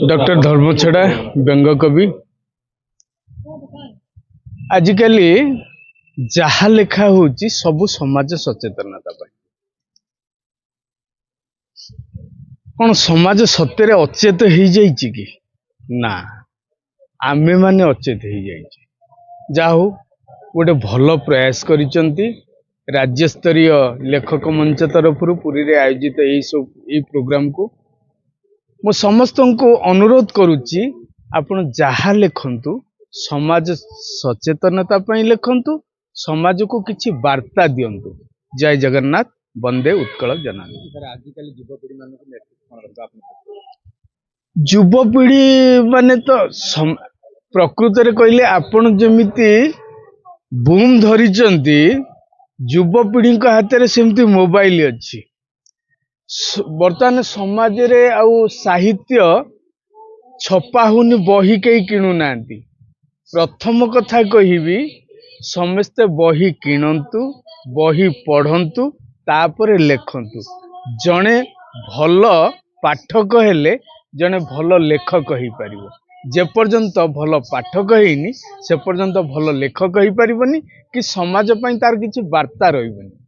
Doctor धर्मछड़ा व्यंग कवि आजिकल जहाँ लेखा होची सबु समाज सचेतनता कौन समाज सत्य अचेत हो जाइए कि ना आमे माने अचेत हो जाइए जा हो गोटे भल प्रयास करिसंती राज्य स्तरीय लेखक मंच तरफ पुरी रे आयोजित यही प्रोग्राम को मु समस्त को अनुरोध करुच्ची आपण जहाँ लिखंतु समाज सचेतनता पई लिखंतु समाज को किछि वार्ता दियंतु। जय जगन्नाथ वंदे उत्कल जनानी। आजिकल युवपीढ़ी मान युवपीढ़ी माने तो प्रकृत रे कहले आपण जमिति बूम धरिचंती युवपीढ़ी हाथ में सेमती मोबाइल अच्छी बर्तमान समाज रे आउ साहित्य छपा होनी बही कई किणु ना प्रथम कथा कहिबी समस्ते बही किणंतु बही पढ़ंतु तापर लेखंतु जड़े भल पाठक हेले जड़े भल लेखक हो पारिबो। जेपर्यंत भल पाठक हैनी से पर्यंत भल लेखक हो पारिबनी कि समाज पई तार किछि वार्ता रहिबनी।